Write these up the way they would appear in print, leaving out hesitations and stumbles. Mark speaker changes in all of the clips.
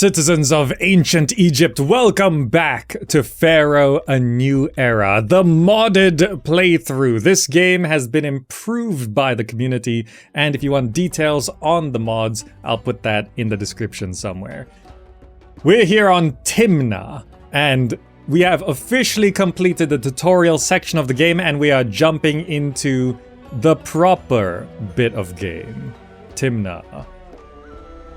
Speaker 1: citizens of ancient Egypt, welcome back to Pharaoh: A New Era, the modded playthrough. This game has been improved by the community, and if you want details on the mods, I'll put that in the description somewhere. We're here on Timna, and we have officially completed the tutorial section of the game, and we are jumping into the proper bit of game, Timna.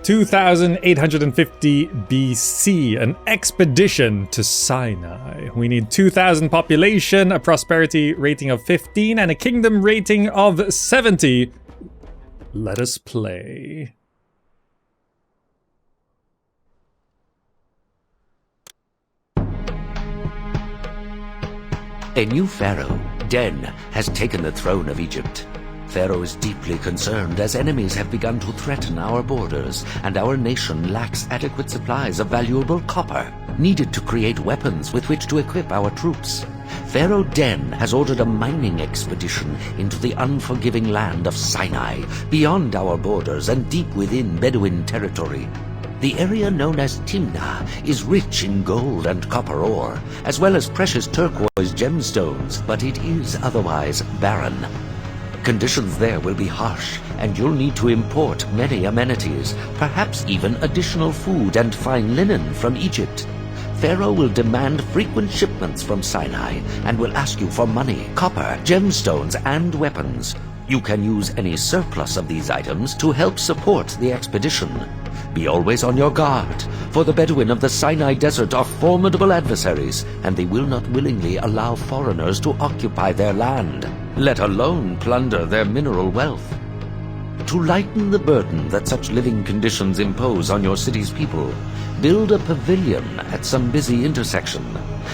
Speaker 1: 2850 BC, an expedition to Sinai. We need 2000 population, a prosperity rating of 15, and a kingdom rating of 70. Let us play.
Speaker 2: A new pharaoh, Den, has taken the throne of Egypt. Pharaoh is deeply concerned as enemies have begun to threaten our borders, and our nation lacks adequate supplies of valuable copper, needed to create weapons with which to equip our troops. Pharaoh Den has ordered a mining expedition into the unforgiving land of Sinai, beyond our borders and deep within Bedouin territory. The area known as Timna is rich in gold and copper ore, as well as precious turquoise gemstones, but it is otherwise barren. Conditions there will be harsh, and you'll need to import many amenities, perhaps even additional food and fine linen from Egypt. Pharaoh will demand frequent shipments from Sinai and will ask you for money, copper, gemstones, and weapons. You can use any surplus of these items to help support the expedition. Be always on your guard, for the Bedouin of the Sinai Desert are formidable adversaries, and they will not willingly allow foreigners to occupy their land, let alone plunder their mineral wealth. To lighten the burden that such living conditions impose on your city's people, build a pavilion at some busy intersection.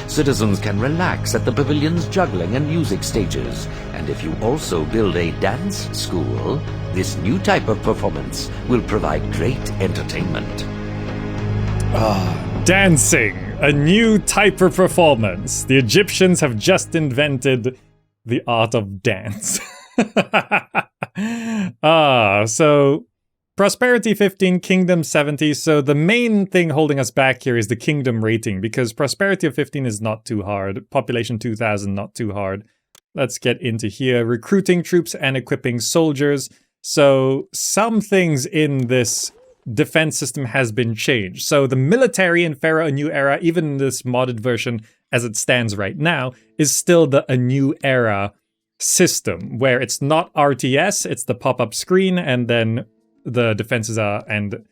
Speaker 2: Citizens can relax at the pavilion's juggling and music stages, and if you also build a dance school, this new type of performance will provide great entertainment.
Speaker 1: Dancing, a new type of performance. The Egyptians have just invented the art of dance. So prosperity 15, kingdom 70. So the main thing holding us back here is the kingdom rating, because prosperity of 15 is not too hard. Population 2000, not too hard. Let's get into here. Recruiting troops and equipping soldiers. So some things in this defense system has been changed. So the military in Pharaoh: A New Era, even in this modded version as it stands right now, is still the A New Era system, where it's not RTS, it's the pop-up screen, and then the defenses are and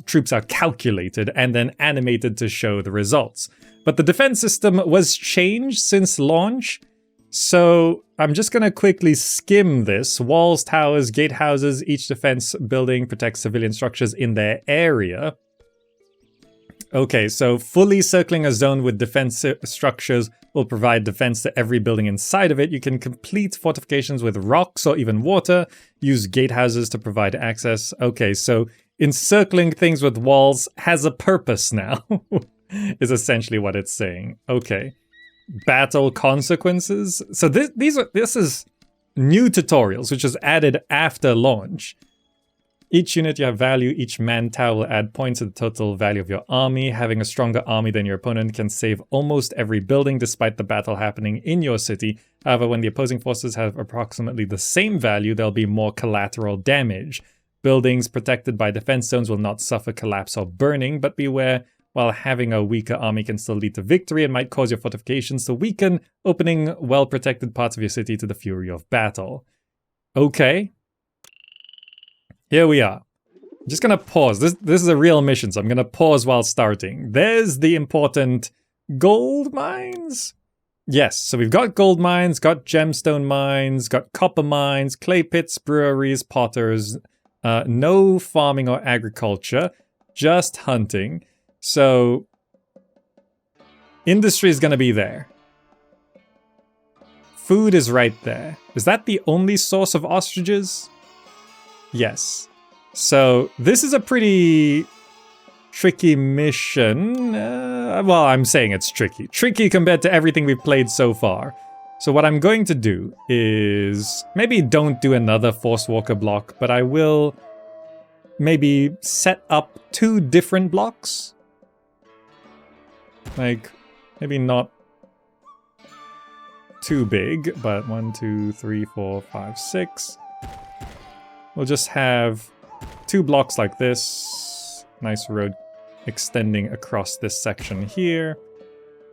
Speaker 1: troops are calculated and then animated to show the results. But the defense system was changed since launch, so I'm just going to quickly skim this. Walls, towers, gatehouses, each defense building protects civilian structures in their area. Okay, so fully circling a zone with defense structures will provide defense to every building inside of it. You can complete fortifications with rocks or even water. Use gatehouses to provide access. Okay, so encircling things with walls has a purpose now, is essentially what it's saying. Okay. Battle consequences. So this is new tutorials, which was added after launch. Each unit you have value, each man tower will add points to the total value of your army. Having a stronger army than your opponent can save almost every building despite the battle happening in your city. However, when the opposing forces have approximately the same value, there'll be more collateral damage. Buildings protected by defense zones will not suffer collapse or burning, but beware, while having a weaker army can still lead to victory and might cause your fortifications to weaken, opening well-protected parts of your city to the fury of battle. Okay. Here we are. I'm just gonna pause. This is a real mission, so I'm gonna pause while starting. There's the important gold mines. Yes, so we've got gold mines, got gemstone mines, got copper mines, clay pits, breweries, potters. No farming or agriculture, just hunting. So industry is gonna be there. Food is right there. Is that the only source of ostriches? Yes. So this is a pretty tricky mission. Well, I'm saying it's tricky. Tricky compared to everything we've played so far. So what I'm going to do is maybe don't do another Force Walker block, but I will maybe set up 2 different blocks. Like, maybe not too big, but 1, 2, 3, 4, 5, 6. We'll just have 2 blocks like this. Nice road extending across this section here.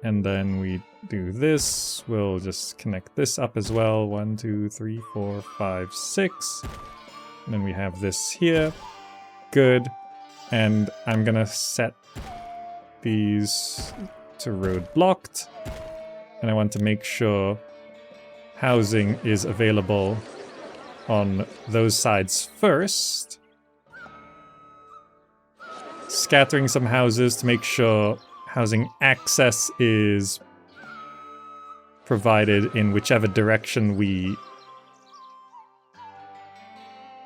Speaker 1: And then we do this. We'll just connect this up as well. 1, 2, 3, 4, 5, 6. And then we have this here. Good. And I'm gonna set these to road blocked. And I want to make sure housing is available on those sides first. Scattering some houses to make sure housing access is provided in whichever direction we...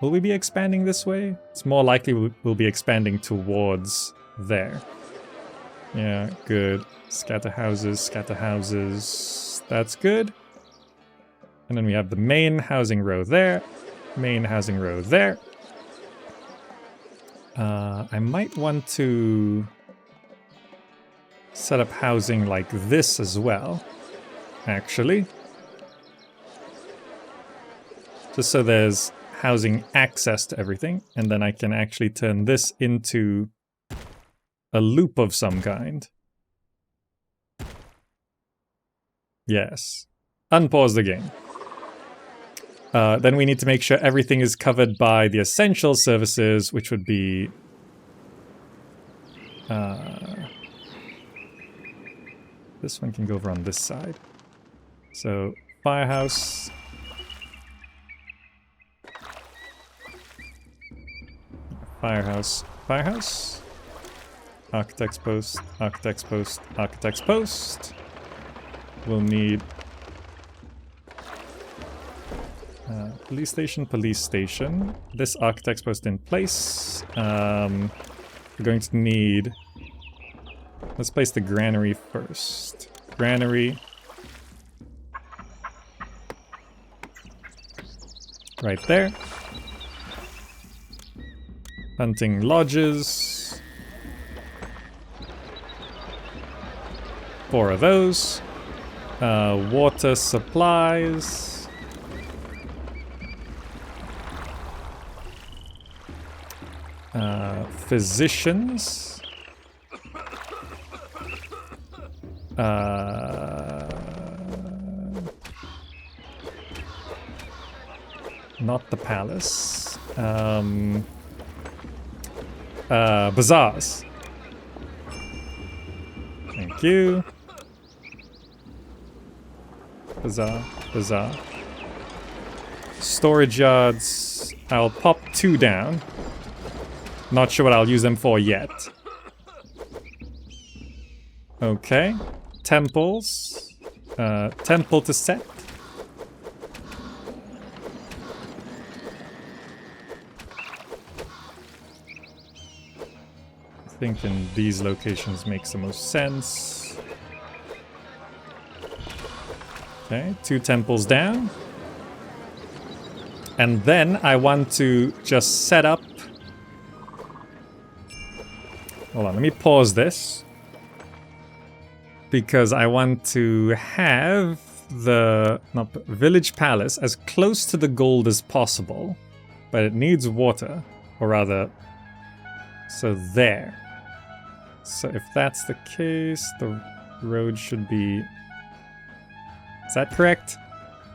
Speaker 1: Will we be expanding this way? It's more likely we'll be expanding towards there. Yeah, good. Scatter houses, scatter houses. That's good. And then we have the main housing row there. Main housing row there. I might want to set up housing like this as well, actually. Just so there's housing access to everything, and then I can actually turn this into a loop of some kind. Yes. Unpause the game. Then we need to make sure everything is covered by the essential services, which would be... this one can go over on this side. So, firehouse. Firehouse. Firehouse. Architect's post. Architect's post. Architect's post. We'll need... police station, police station. This architect's post in place. We're going to need... Let's place the granary first. Granary. Right there. Hunting lodges. 4 of those. Water supplies. Physicians. Not the palace. Bazaars. Thank you. Bazaar, bazaar. Storage yards. I'll pop 2 down. Not sure what I'll use them for yet. Okay. Temples. Temple to set. I think in these locations makes the most sense. Okay, 2 temples down. And then I want to just set up... Hold on, let me pause this. Because I want to have the village palace as close to the gold as possible. But it needs water. Or rather, so there. So if that's the case, the road should be... Is that correct?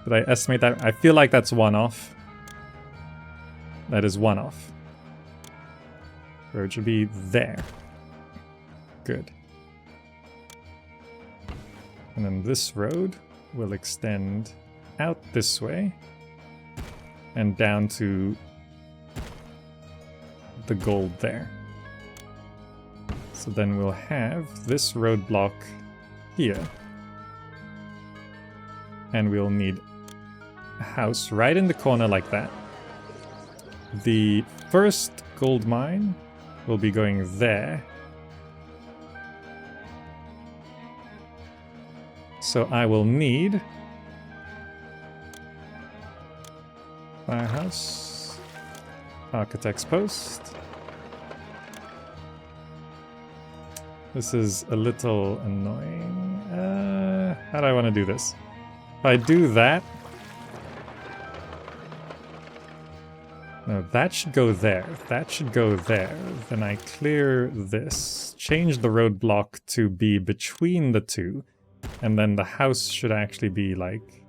Speaker 1: Did I estimate that? I feel like that's 1 off. That is 1 off. Road should be there. Good. And then this road will extend out this way and down to the gold there. So then we'll have this roadblock here. And we'll need a house right in the corner like that. The first gold mine will be going there. So I will need firehouse, architect's post, This is a little annoying. How do I want to do this? If I do that... No, that should go there. That should go there. Then I clear this. Change the roadblock to be between the two. And then the house should actually be like...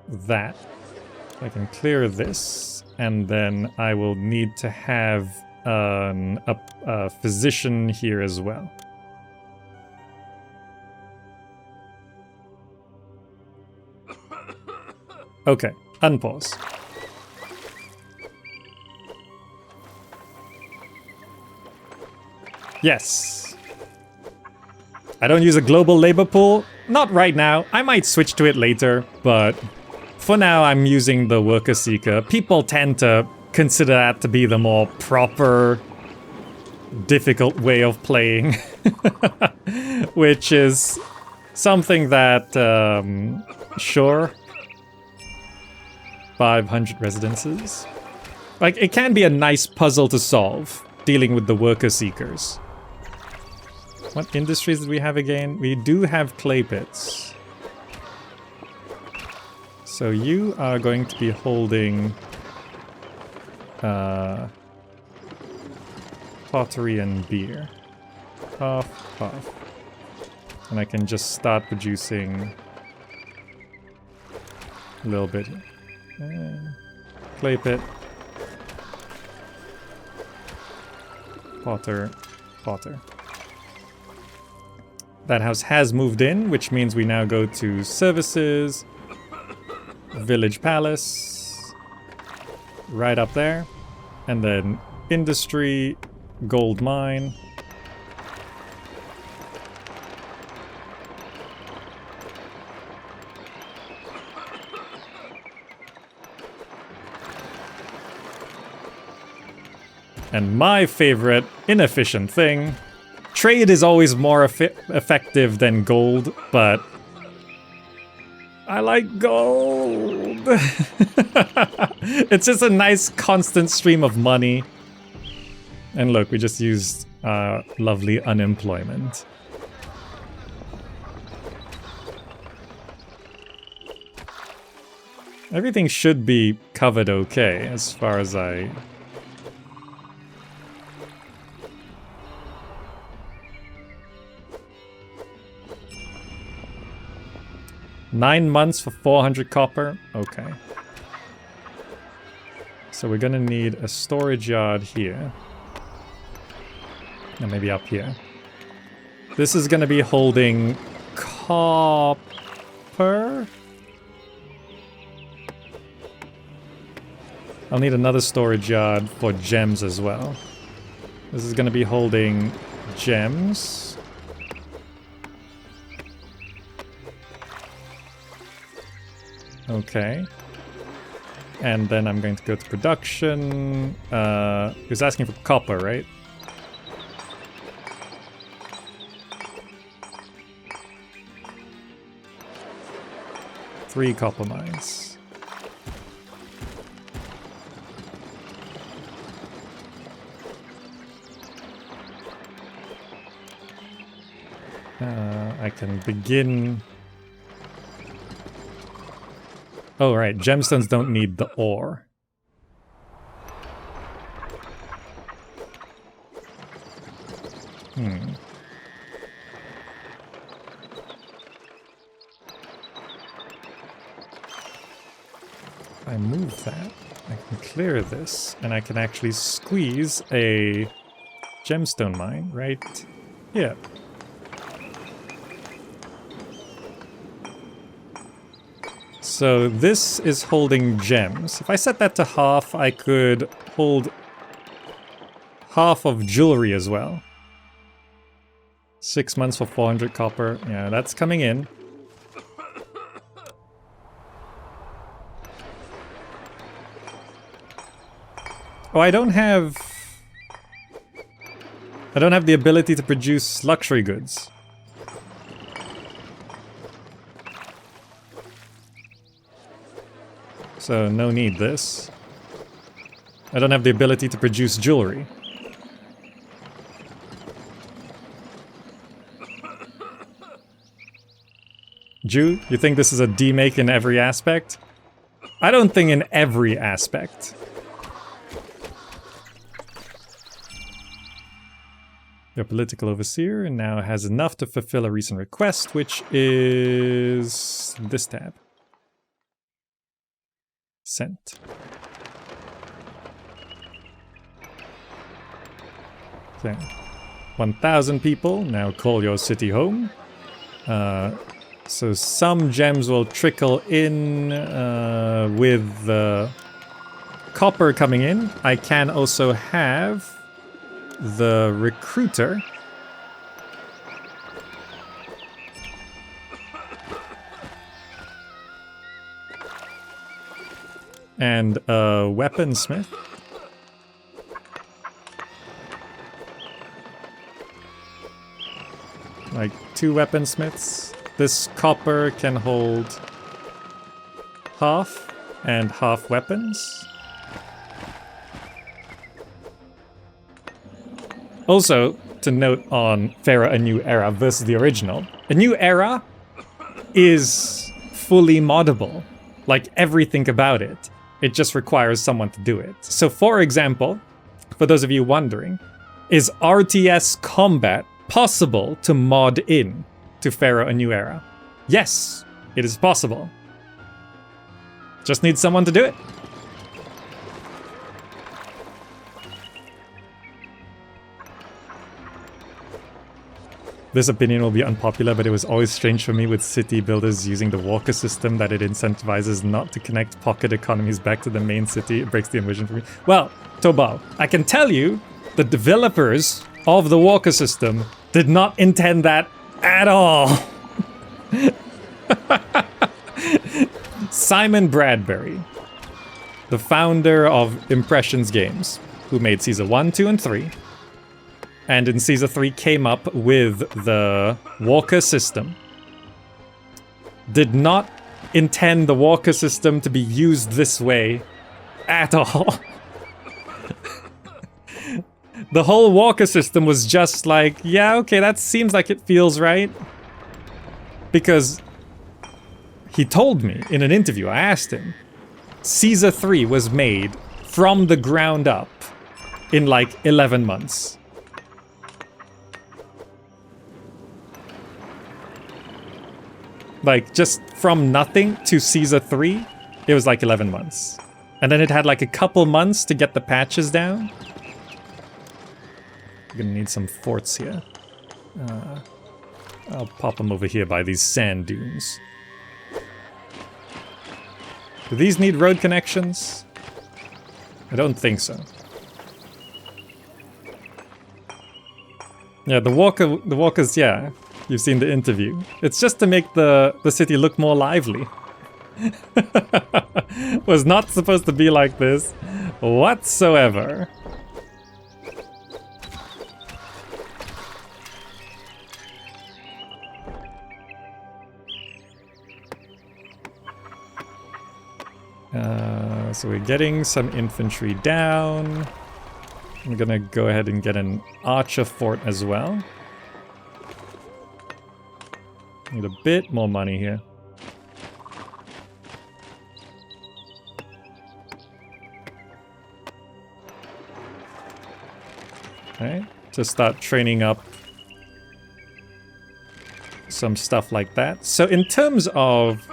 Speaker 1: that. I can clear this. And then I will need to have a physician here as well. Okay, unpause. Yes. I don't use a global labor pool. Not right now. I might switch to it later, but for now I'm using the worker seeker. People tend to consider that to be the more proper, difficult way of playing. Which is something that, sure. 500 residences. Like, it can be a nice puzzle to solve, dealing with the worker seekers. What industries did we have again? We do have clay pits. So you are going to be holding pottery and beer. Half. And I can just start producing a little bit. Clay pit. Potter. That house has moved in, which means we now go to services, village palace, right up there, and then industry, gold mine. And my favorite inefficient thing, trade is always more effective than gold, but I like gold. It's just a nice constant stream of money. And look, we just used lovely unemployment. Everything should be covered okay as far as I... $9 months for 400 copper? Okay. So we're gonna need a storage yard here. And maybe up here. This is gonna be holding copper? I'll need another storage yard for gems as well. This is gonna be holding gems. Okay. And then I'm going to go to production. He was asking for copper, right? Three copper mines. I can begin... Oh, right. Gemstones don't need the ore. If I move that, I can clear this, and I can actually squeeze a gemstone mine right here. So this is holding gems. If I set that to half, I could hold half of jewelry as well. 6 months for 400 copper. Yeah, that's coming in. Oh, I don't have the ability to produce luxury goods. So no need this. I don't have the ability to produce jewelry. Jew, you think this is a demake in every aspect? I don't think in every aspect. Your political overseer now has enough to fulfill a recent request, which is this tab. Sent. Okay. 1,000 people, now call your city home. So some gems will trickle in with the copper coming in. I can also have the recruiter and a weaponsmith. Like 2 weaponsmiths. This copper can hold half and half weapons. Also, to note on Pharaoh: A New Era versus the original, A New Era is fully moddable. Like everything about it. It just requires someone to do it. So for example, for those of you wondering, is RTS combat possible to mod in to Pharaoh: A New Era? Yes, it is possible. Just need someone to do it. This opinion will be unpopular, but it was always strange for me with city builders using the walker system that it incentivizes not to connect pocket economies back to the main city. It breaks the immersion for me. Well, Tobal, I can tell you the developers of the walker system did not intend that at all. Simon Bradbury, the founder of Impressions Games, who made Caesar 1, 2, and 3, and in Caesar 3 came up with the walker system, did not intend the walker system to be used this way at all. The whole walker system was just like, yeah, okay, that seems like it feels right. Because he told me in an interview, I asked him, Caesar 3 was made from the ground up in like 11 months. Like, just from nothing to Caesar 3, it was like 11 months. And then it had like a couple months to get the patches down. I'm gonna need some forts here. I'll pop them over here by these sand dunes. Do these need road connections? I don't think so. Yeah, the walkers, yeah. You've seen the interview. It's just to make the city look more lively. Was not supposed to be like this whatsoever. So we're getting some infantry down. I'm gonna go ahead and get an archer fort as well. Need a bit more money here. Okay, to start training up some stuff like that. So in terms of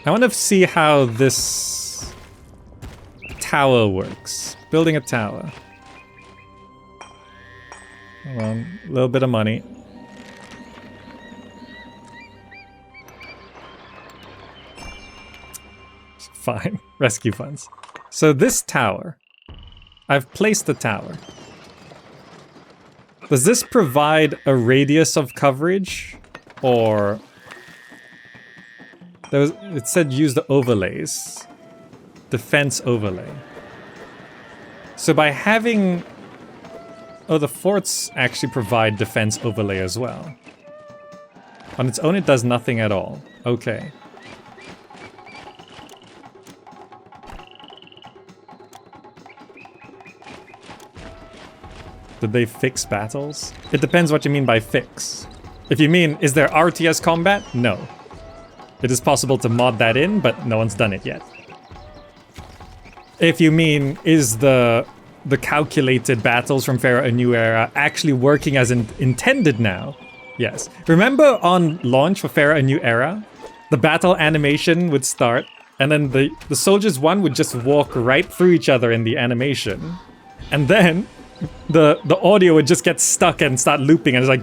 Speaker 1: I want to see how this tower works. Building a tower. Hold on, a little bit of money. Fine, rescue funds. So this tower, I've placed the tower. Does this provide a radius of coverage? Or... it said use the overlays. Defense overlay. So by having... Oh, the forts actually provide defense overlay as well. On its own, it does nothing at all. Okay. Did they fix battles? It depends what you mean by fix. If you mean, is there RTS combat? No. It is possible to mod that in, but no one's done it yet. If you mean, is the calculated battles from Pharaoh A New Era actually working as intended now? Yes. Remember on launch for Pharaoh A New Era, the battle animation would start, and then the soldiers one would just walk right through each other in the animation. And then the audio would just get stuck and start looping, and it's like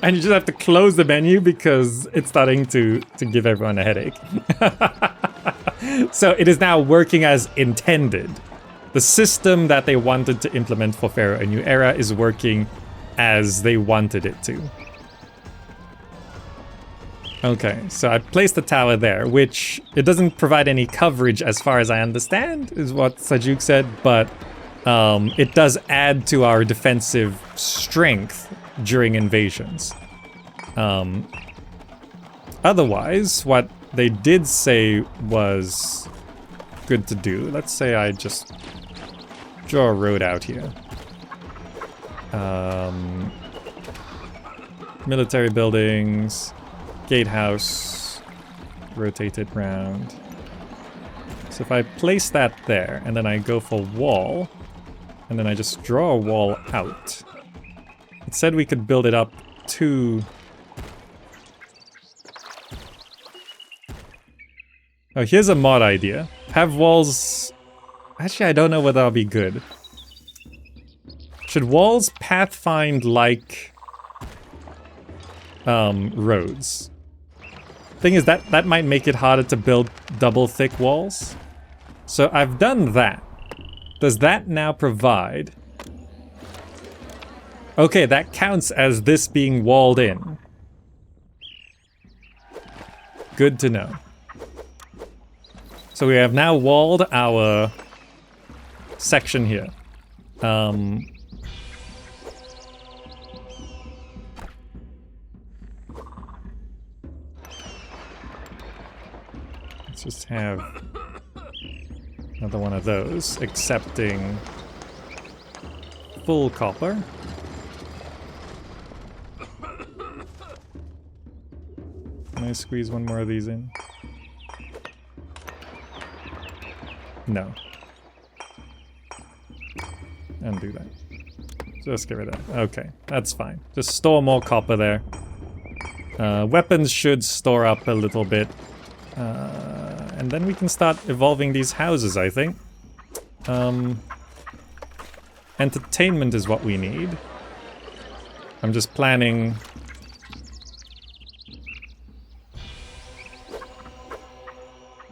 Speaker 1: and you just have to close the menu because it's starting to give everyone a headache. So it is now working as intended. The system that they wanted to implement for Pharaoh A New Era is working as they wanted it to. Okay, so I placed the tower there, which it doesn't provide any coverage as far as I understand, is what Sajuk said, but it does add to our defensive strength during invasions. Otherwise, what they did say was good to do. Let's say I just draw a road out here. Military buildings, gatehouse, rotate it round. So if I place that there, and then I go for wall, and then I just draw a wall out. It said we could build it up to... Oh, here's a mod idea. Have walls... Actually, I don't know whether that'll be good. Should walls pathfind like roads? Thing is, that might make it harder to build double thick walls. So I've done that. Does that now provide... Okay, that counts as this being walled in. Good to know. So we have now walled our section here. Let's just have another one of those, accepting full copper. Can I squeeze one more of these in? No. Undo that. Just get rid of that. Okay, that's fine. Just store more copper there. Weapons should store up a little bit. And then we can start evolving these houses, I think. Entertainment is what we need. I'm just planning...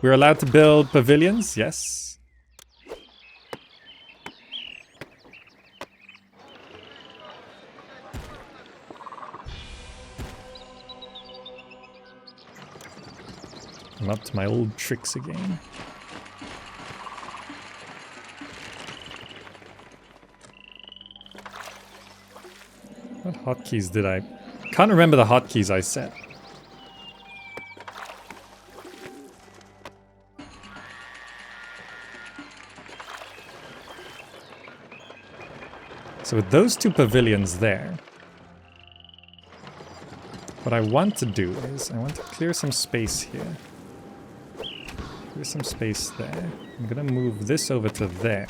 Speaker 1: We're allowed to build pavilions? Yes. I'm up to my old tricks again. What hotkeys did I... Can't remember the hotkeys I set. So with those two pavilions there, what I want to do is I want to clear some space here. Clear some space there. I'm gonna move this over to there,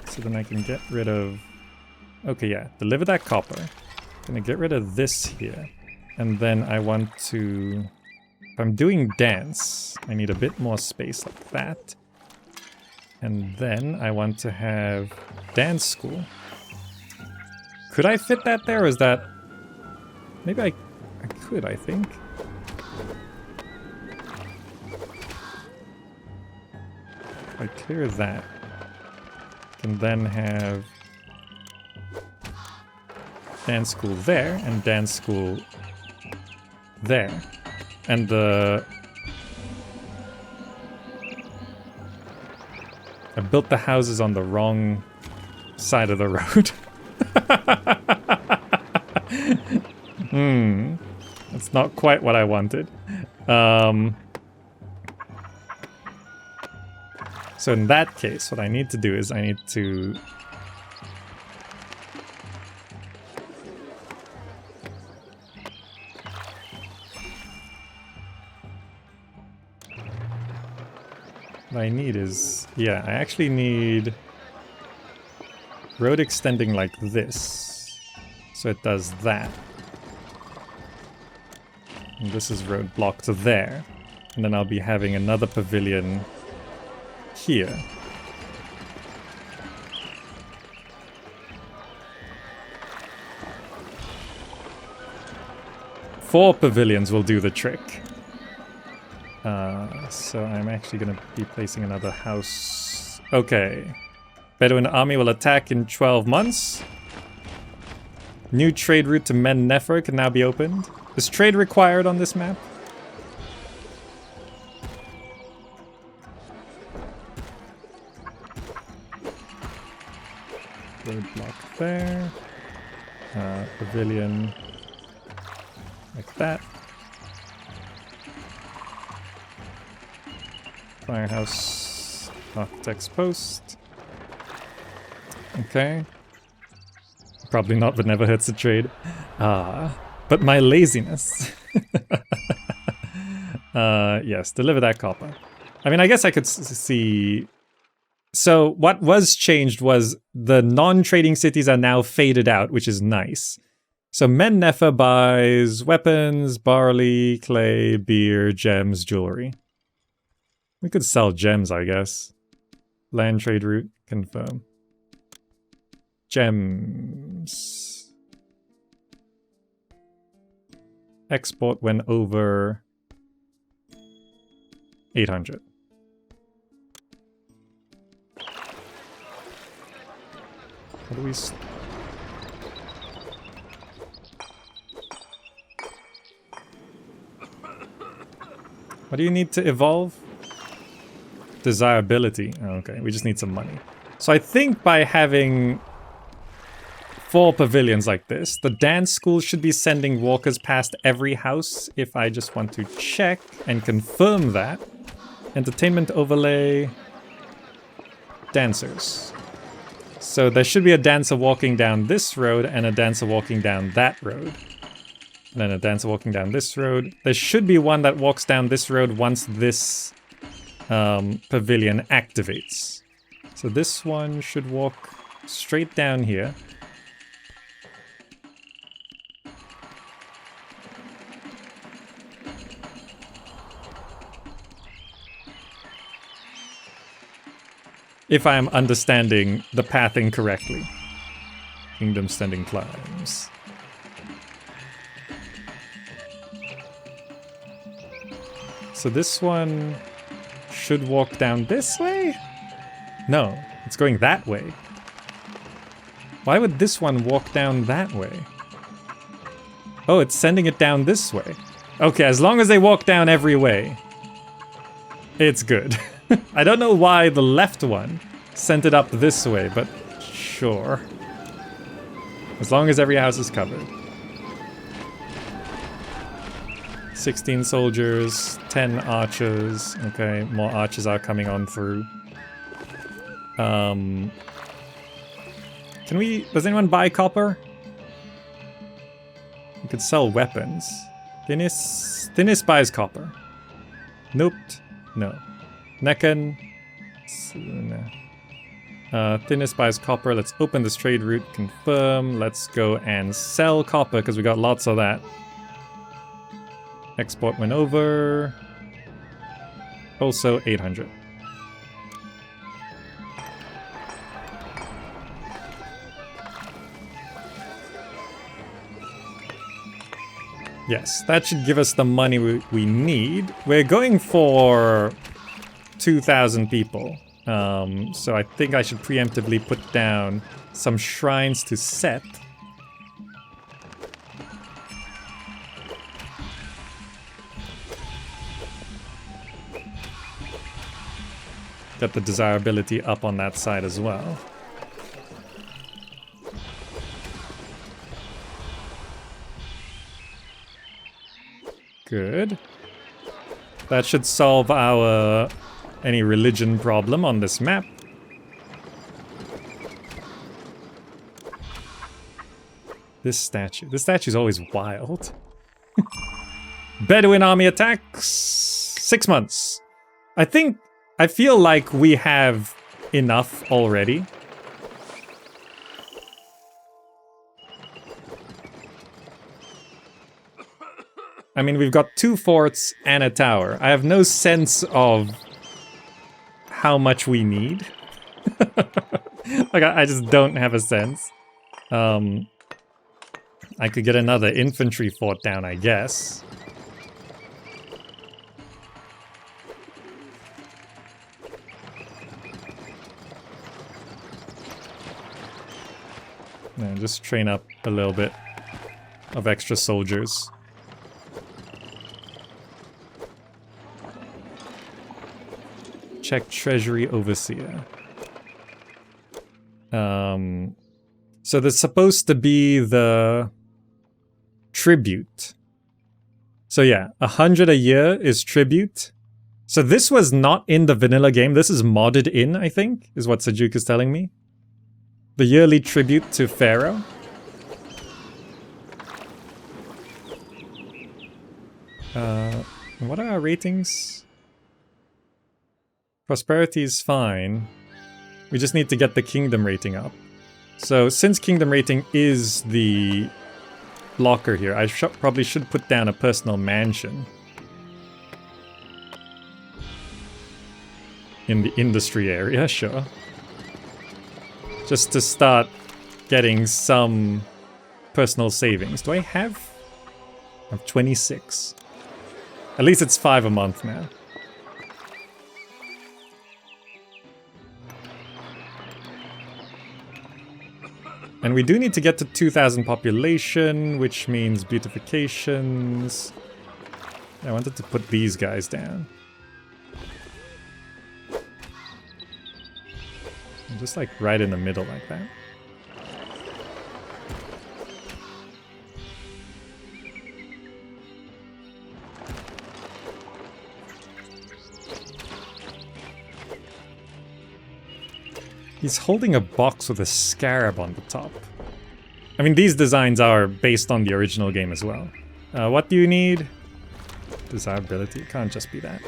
Speaker 1: so then I can get rid of... Okay, yeah, deliver that copper. Gonna get rid of this here. And then I want to... If I'm doing dance, I need a bit more space like that. And then I want to have dance school. Could I fit that there, or is that... Maybe I could, I think. If I clear that, I can then have dance school there, and dance school there. And the... I built the houses on the wrong side of the road. That's not quite what I wanted. So in that case, what I need to do is I need to... What I need is... Yeah, I actually need... road extending like this. So it does that. And this is road blocked there. And then I'll be having another pavilion here. Four pavilions will do the trick. So I'm actually going to be placing another house. Okay. Bedouin army will attack in 12 months. New trade route to Men Nefer can now be opened. Is trade required on this map? Roadblock there. Pavilion like that. Firehouse, Architect's Post. Okay. Probably not, but never hurts to trade. But my laziness. Yes, deliver that copper. I mean, I guess I could see... So what was changed was the non-trading cities are now faded out, which is nice. So Men Nefer buys weapons, barley, clay, beer, gems, jewelry. We could sell gems, I guess. Land trade route, confirm. Gems. Export when over 800. How do we... What do you need to evolve? Desirability. Oh, okay, we just need some money. So I think by having 4 pavilions like this, the dance school should be sending walkers past every house if I just want to check and confirm that. Entertainment overlay. Dancers. So there should be a dancer walking down this road and a dancer walking down that road. And then a dancer walking down this road. There should be one that walks down this road once this pavilion activates. So this one should walk straight down here. If I am understanding the pathing correctly. Kingdom standing climbs. So this one should walk down this way? No, it's going that way. Why would this one walk down that way? Oh, it's sending it down this way. Okay, as long as they walk down every way, it's good. I don't know why the left one sent it up this way, but sure. As long as every house is covered. 16 soldiers, 10 archers. Okay, more archers are coming on through. Can we... Does anyone buy copper? We could sell weapons. Thinis buys copper. Nope. No. Necken. Thinis buys copper. Let's open this trade route. Confirm. Let's go and sell copper because we got lots of that. Export went over. Also 800. Yes, that should give us the money we need. We're going for 2,000 people. So I think I should preemptively put down some shrines to set. Get the desirability up on that side as well. Good. That should solve our any religion problem on this map. This statue is always wild. Bedouin army attacks. 6 months. I feel like we have enough already. I mean, we've got 2 forts and a tower. I have no sense of how much we need. Like, I just don't have a sense. I could get another infantry fort down, I guess. Yeah, just train up a little bit of extra soldiers. Check Treasury Overseer. So there's supposed to be the tribute. So yeah, 100 a year is tribute. So this was not in the vanilla game. This is modded in, I think, is what Sajuk is telling me. The yearly tribute to Pharaoh. What are our ratings? Prosperity is fine. We just need to get the kingdom rating up. So since kingdom rating is the blocker here, I probably should put down a personal mansion in the industry area, sure. Just to start getting some personal savings. Do I have 26? At least it's 5 a month now. And we do need to get to 2,000 population, which means beautifications. I wanted to put these guys down. Just like right in the middle like that. He's holding a box with a scarab on the top. I mean, these designs are based on the original game as well. What do you need? Desirability. It can't just be that.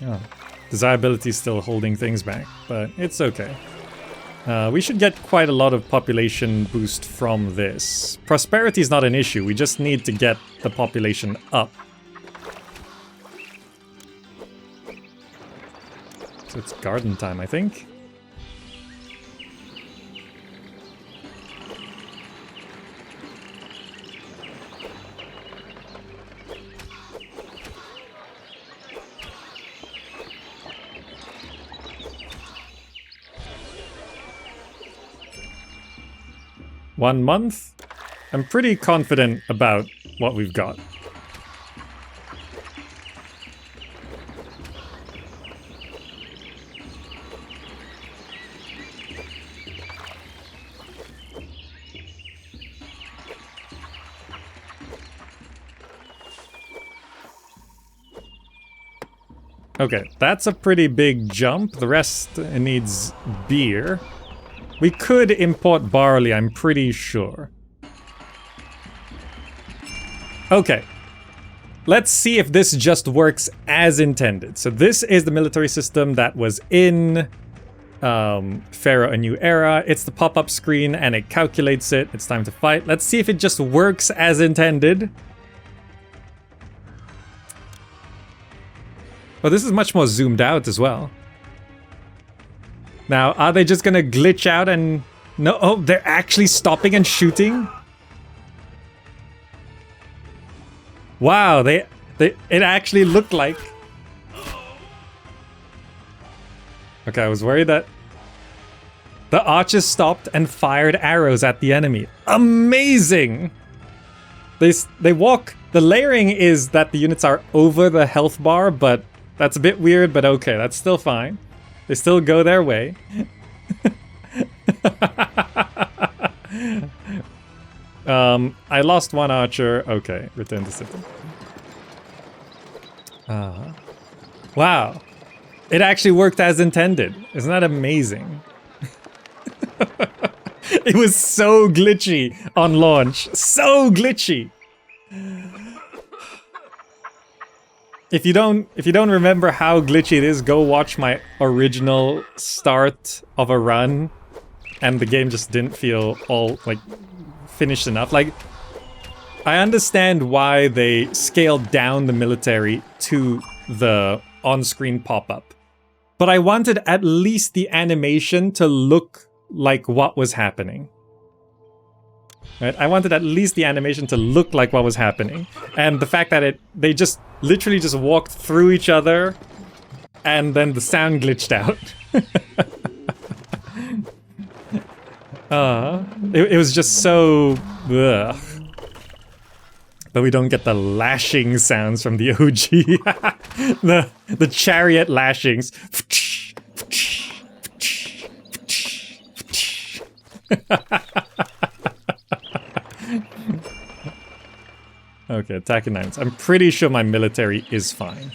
Speaker 1: Oh, desirability is still holding things back, but it's okay. We should get quite a lot of population boost from this. Prosperity is not an issue. We just need to get the population up. So it's garden time, I think. One month? I'm pretty confident about what we've got. Okay, that's a pretty big jump. The rest needs beer. We could import barley, I'm pretty sure. Okay. Let's see if this just works as intended. So this is the military system that was in Pharaoh A New Era. It's the pop-up screen and it calculates it. It's time to fight. Let's see if it just works as intended. Oh, this is much more zoomed out as well. Now, are they just gonna glitch out and... No, oh, they're actually stopping and shooting? Wow, it actually looked like... Okay, I was worried that... The archers stopped and fired arrows at the enemy. Amazing! They walk... The layering is that the units are over the health bar, but... That's a bit weird, but okay, that's still fine. They still go their way. I lost one archer. Okay, return to city. Wow. It actually worked as intended. Isn't that amazing? It was so glitchy on launch. So glitchy. If you don't remember how glitchy it is, go watch my original start of a run, and the game just didn't feel all like finished enough. Like, I understand why they scaled down the military to the on-screen pop-up, but I wanted at least the animation to look like what was happening. Right? I wanted at least the animation to look like what was happening. And the fact that they just literally just walked through each other and then the sound glitched out. It was just so... Ugh. But we don't get the lashing sounds from the OG. the chariot lashings. Okay, attack announced. I'm pretty sure my military is fine.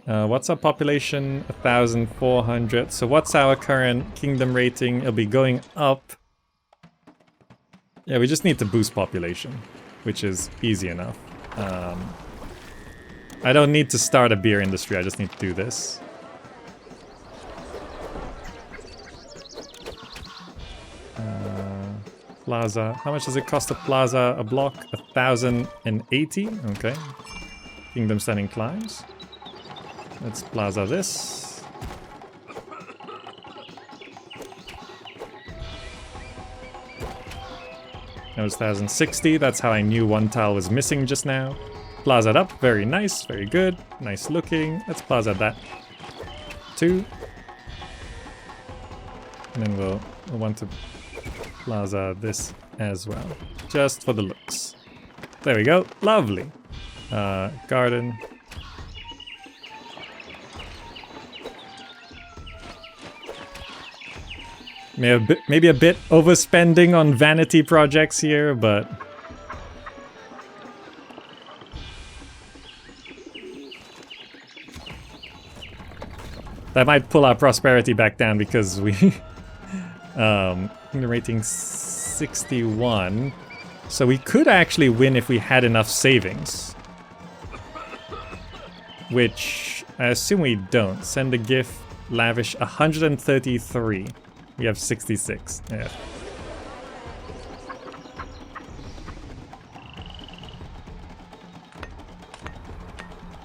Speaker 1: What's our population? 1,400. So what's our current kingdom rating? It'll be going up. Yeah, we just need to boost population, which is easy enough. I don't need to start a beer industry, I just need to do this. Plaza. How much does it cost a plaza a block? 1,080? Okay. Kingdom standing climbs. Let's plaza this. That was 1,060. That's how I knew one tile was missing just now. Plaza it up. Very nice. Very good. Nice looking. Let's plaza that. 2. And then we'll want to plaza this as well. Just for the looks. There we go. Lovely. Garden. Maybe a bit overspending on vanity projects here, but... that might pull our prosperity back down because we... rating 61. So we could actually win if we had enough savings. Which I assume we don't. Send a gift, lavish 133. We have 66. Yeah.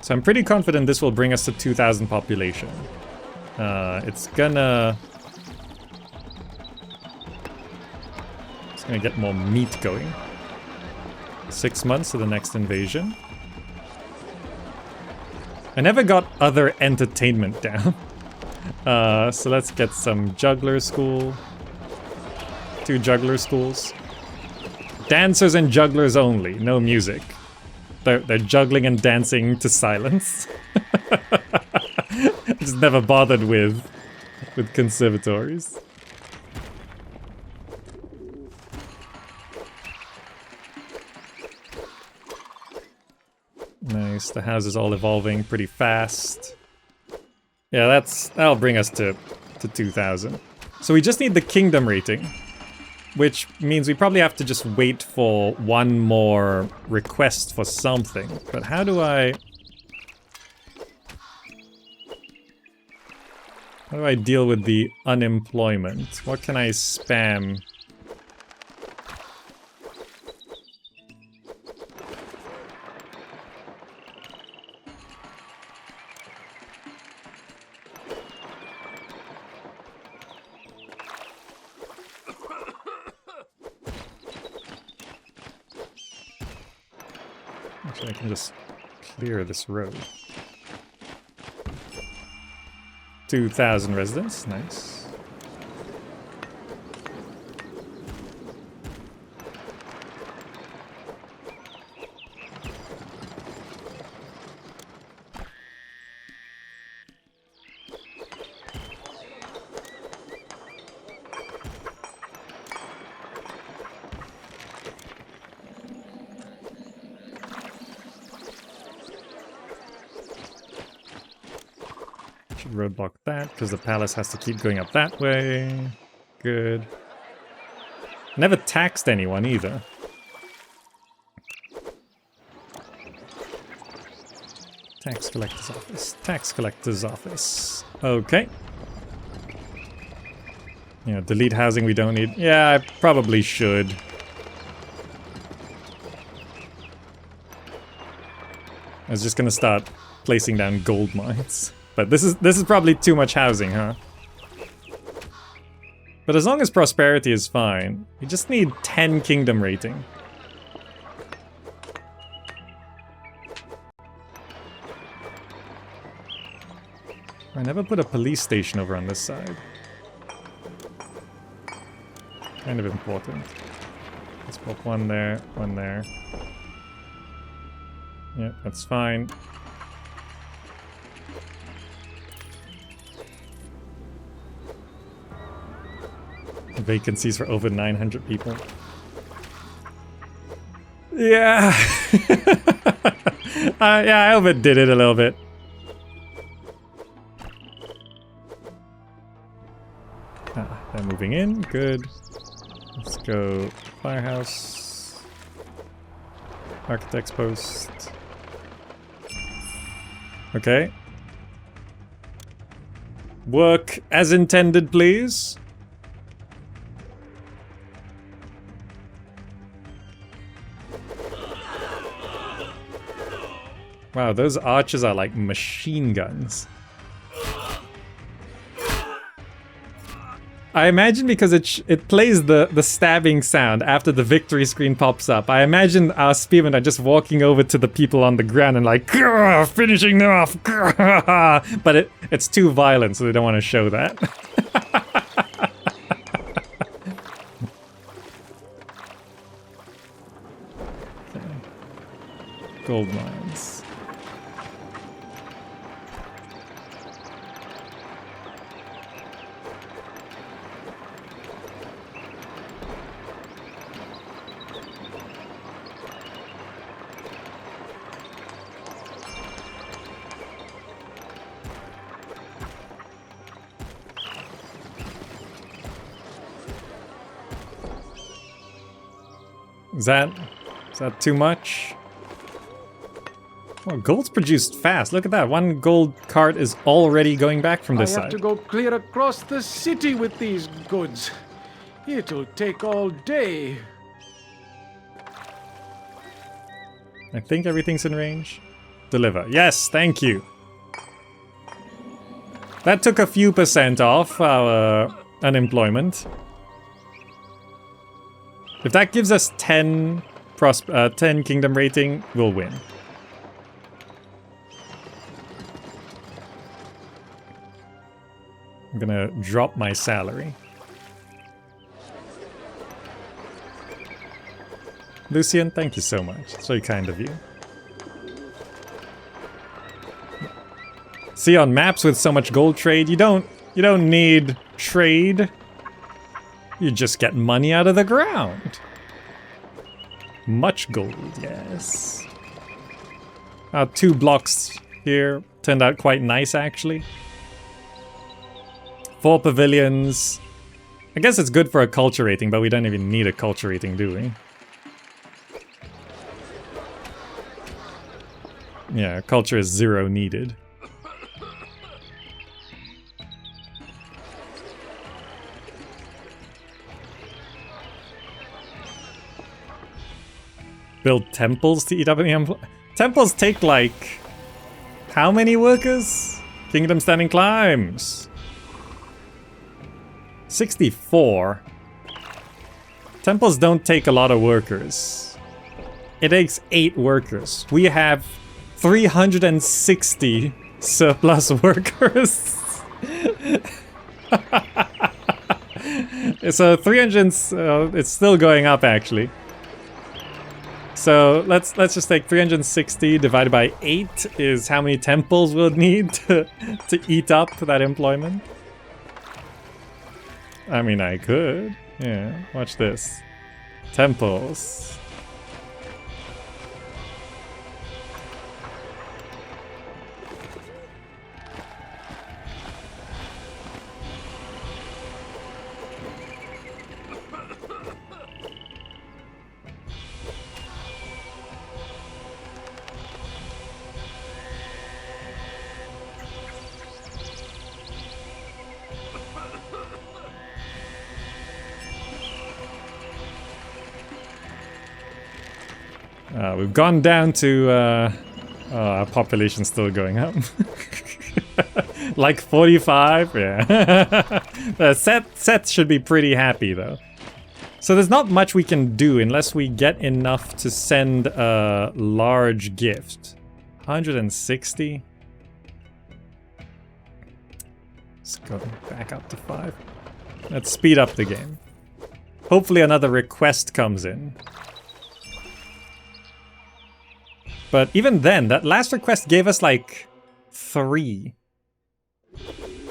Speaker 1: So I'm pretty confident this will bring us to 2,000 population. It's gonna get more meat going. 6 months to the next invasion. I never got other entertainment down. So let's get some juggler school. 2 juggler schools. Dancers and jugglers only, no music. They're juggling and dancing to silence. Just never bothered with conservatories. Nice, the house is all evolving pretty fast. Yeah, that'll bring us to 2,000. So we just need the kingdom rating, which means we probably have to just wait for one more request for something. But how do I deal with the unemployment? What can I spam? Actually, I can just clear this road. 2,000 residents, nice. roadblock that, because the palace has to keep going up that way. Good. Never taxed anyone either. Tax collector's office. Tax collector's office. Okay. Yeah, delete housing we don't need. Yeah, I probably should. I was just gonna start placing down gold mines. But this is probably too much housing, huh? But as long as prosperity is fine, we just need 10 kingdom rating. I never put a police station over on this side. Kind of important. Let's pop one there, one there. Yeah, that's fine. Vacancies for over 900 people. Yeah. Yeah, I overdid it a little bit. They're moving in. Good. Let's go firehouse. Architect's post. Okay. Work as intended, please. Wow, those archers are like machine guns. I imagine because it plays the stabbing sound after the victory screen pops up. I imagine our spearmen are just walking over to the people on the ground and like, "Grr, finishing them off." Grr. But it's too violent, so they don't want to show that. Okay. Gold mines. Is that too much? Well, gold's produced fast. Look at that. One gold cart is already going back from this side.
Speaker 3: I have to go clear across the city with these goods. It'll take all day.
Speaker 1: I think everything's in range. Deliver. Yes, thank you. That took a few % off our unemployment. If that gives us 10 kingdom rating, we'll win. I'm gonna drop my salary. Lucian, thank you so much. It's very kind of you. See, on maps with so much gold trade, you don't need trade. You just get money out of the ground. Much gold, yes. Our 2 blocks here turned out quite nice, actually. 4 pavilions. I guess it's good for a culture rating, but we don't even need a culture rating, do we? Yeah, culture is 0 needed. Build temples to eat up any temples take like how many workers? Kingdom standing climbs. 64. Temples don't take a lot of workers. It takes 8 workers. We have 360 surplus workers. So 300, it's still going up actually. So let's just take 360 divided by 8 is how many temples we'll need to eat up that employment. I mean, I could. Yeah, watch this. Temples. We've gone down to... our population's still going up. Like 45? Yeah. Seth should be pretty happy, though. So there's not much we can do unless we get enough to send a large gift. 160? Let's go back up to 5. Let's speed up the game. Hopefully another request comes in. But even then, that last request gave us like 3.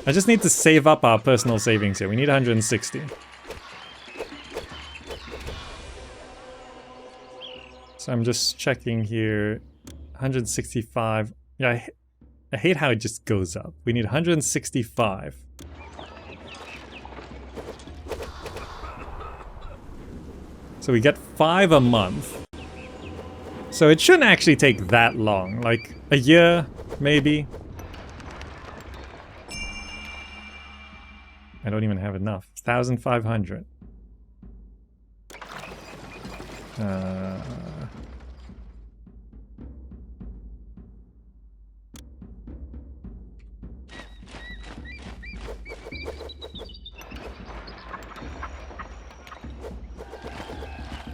Speaker 1: I just need to save up our personal savings here. We need 160. So I'm just checking here. 165. Yeah, I hate how it just goes up. We need 165. So we get 5 a month. So it shouldn't actually take that long. Like a year, maybe. I don't even have enough. 1,500.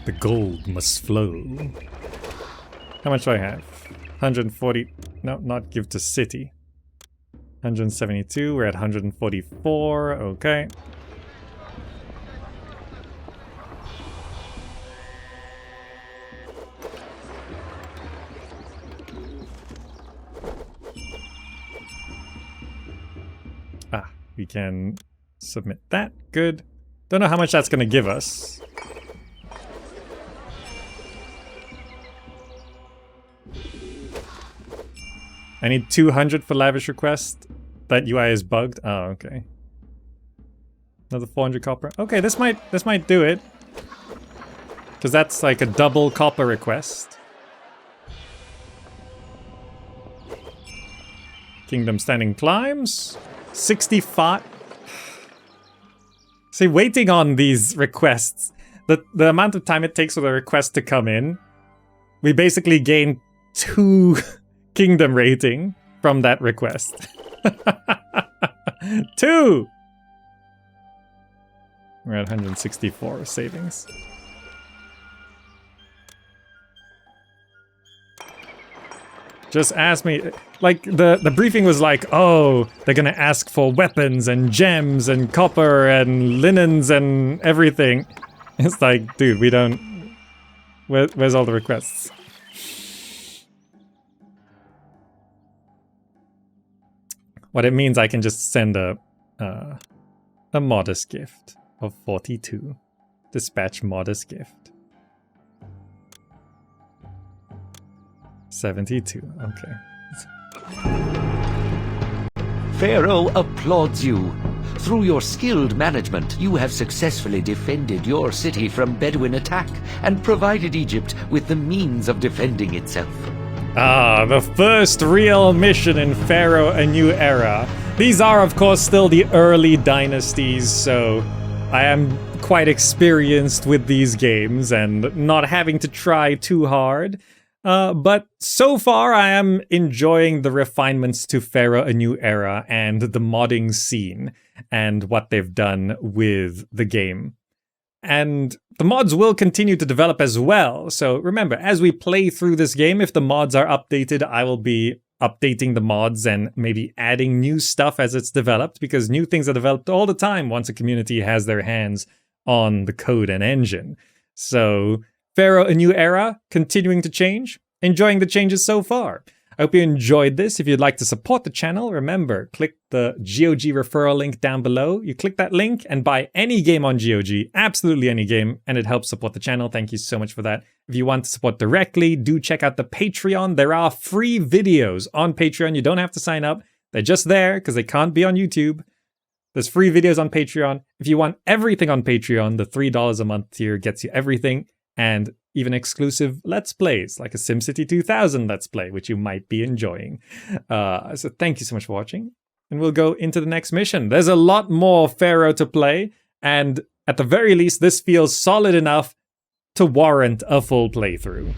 Speaker 1: The gold must flow. How much do I have? 140. No, not give to city. 172. We're at 144. Okay. We can submit that. Good. Don't know how much that's going to give us. I need 200 for lavish request. That UI is bugged. Oh, okay. Another 400 copper. Okay, this might do it. Because that's like a double copper request. Kingdom standing climbs. 65. See, waiting on these requests, the amount of time it takes for the request to come in, we basically gain 2 kingdom rating from that request. 2! We're at 164 savings. Just ask me, like, the briefing was like, oh, they're gonna ask for weapons and gems and copper and linens and everything. It's like, dude, we don't... Where's all the requests? What it means, I can just send a modest gift of 42. Dispatch modest gift. 72, okay.
Speaker 2: Pharaoh applauds you. Through your skilled management, you have successfully defended your city from Bedouin attack and provided Egypt with the means of defending itself.
Speaker 1: Ah, the first real mission in Pharaoh, a new era. These are, of course, still the early dynasties, so I am quite experienced with these games and not having to try too hard. But so far, I am enjoying the refinements to Pharaoh, a new era, and the modding scene, and what they've done with the game. And the mods will continue to develop as well. So remember, as we play through this game, if the mods are updated, I will be updating the mods and maybe adding new stuff as it's developed, because new things are developed all the time once a community has their hands on the code and engine. So Pharaoh, a new era, continuing to change, enjoying the changes so far. I hope you enjoyed this. If you'd like to support the channel, remember, click the GOG referral link down below. You click that link and buy any game on GOG, absolutely any game, and it helps support the channel. Thank you so much for that. If you want to support directly, do check out the Patreon. There are free videos on Patreon. You don't have to sign up. They're just there because they can't be on YouTube. There's free videos on Patreon. If you want everything on Patreon, the $3 a month tier gets you everything, and even exclusive Let's Plays, like a SimCity 2000 Let's Play, which you might be enjoying. So thank you so much for watching, and we'll go into the next mission. There's a lot more Pharaoh to play, and at the very least, this feels solid enough to warrant a full playthrough.